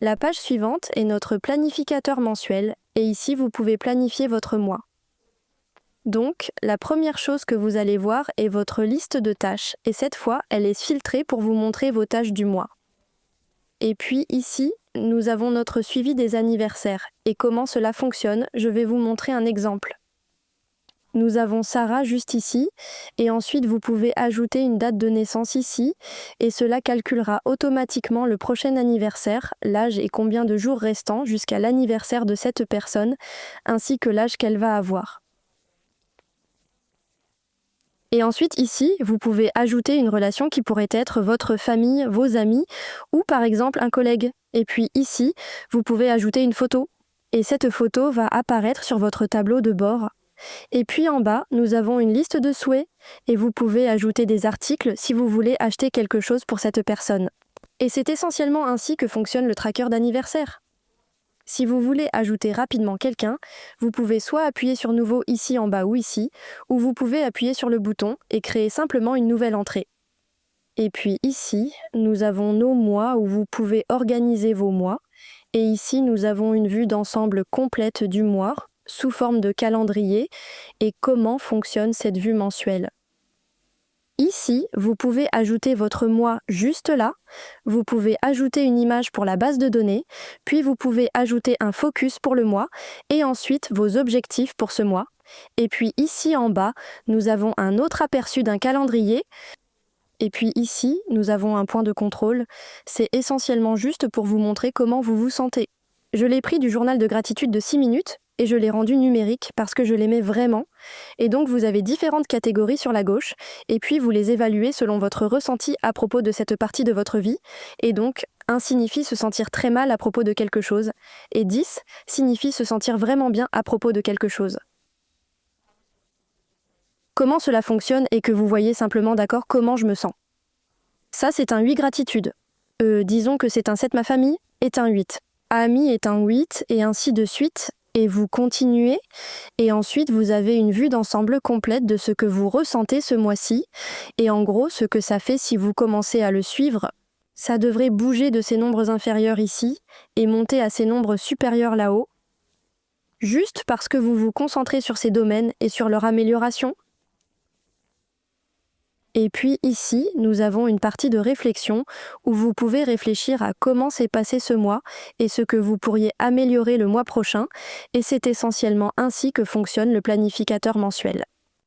La page suivante est notre planificateur mensuel et ici vous pouvez planifier votre mois. Donc, la première chose que vous allez voir est votre liste de tâches et cette fois, elle est filtrée pour vous montrer vos tâches du mois. Et puis ici, nous avons notre suivi des anniversaires et comment cela fonctionne, je vais vous montrer un exemple. Nous avons Sarah juste ici et ensuite vous pouvez ajouter une date de naissance ici et cela calculera automatiquement le prochain anniversaire, l'âge et combien de jours restants jusqu'à l'anniversaire de cette personne ainsi que l'âge qu'elle va avoir. Et ensuite ici, vous pouvez ajouter une relation qui pourrait être votre famille, vos amis ou par exemple un collègue. Et puis ici, vous pouvez ajouter une photo et cette photo va apparaître sur votre tableau de bord. Et puis en bas, nous avons une liste de souhaits et vous pouvez ajouter des articles si vous voulez acheter quelque chose pour cette personne. Et c'est essentiellement ainsi que fonctionne le tracker d'anniversaire. Si vous voulez ajouter rapidement quelqu'un, vous pouvez soit appuyer sur Nouveau ici en bas ou ici, ou vous pouvez appuyer sur le bouton et créer simplement une nouvelle entrée. Et puis ici, nous avons nos mois où vous pouvez organiser vos mois. Et ici, nous avons une vue d'ensemble complète du mois, sous forme de calendrier, et comment fonctionne cette vue mensuelle. Ici, vous pouvez ajouter votre mois juste là, vous pouvez ajouter une image pour la base de données, puis vous pouvez ajouter un focus pour le mois, et ensuite vos objectifs pour ce mois. Et puis ici en bas, nous avons un autre aperçu d'un calendrier, et puis ici, nous avons un point de contrôle. C'est essentiellement juste pour vous montrer comment vous vous sentez. Je l'ai pris du journal de gratitude de 6 minutes, et je l'ai rendu numérique parce que je l'aimais vraiment. Et donc vous avez différentes catégories sur la gauche, et puis vous les évaluez selon votre ressenti à propos de cette partie de votre vie. Et donc 1 signifie se sentir très mal à propos de quelque chose, et 10 signifie se sentir vraiment bien à propos de quelque chose. Comment cela fonctionne et que vous voyez simplement d'accord comment je me sens. Ça c'est un 8 gratitude. Disons que c'est un 7 ma famille est un 8. Ami est un 8 et ainsi de suite. Et vous continuez, et ensuite vous avez une vue d'ensemble complète de ce que vous ressentez ce mois-ci, et en gros ce que ça fait si vous commencez à le suivre, ça devrait bouger de ces nombres inférieurs ici, et monter à ces nombres supérieurs là-haut, juste parce que vous vous concentrez sur ces domaines et sur leur amélioration. Et puis ici, nous avons une partie de réflexion où vous pouvez réfléchir à comment s'est passé ce mois et ce que vous pourriez améliorer le mois prochain, et c'est essentiellement ainsi que fonctionne le planificateur mensuel.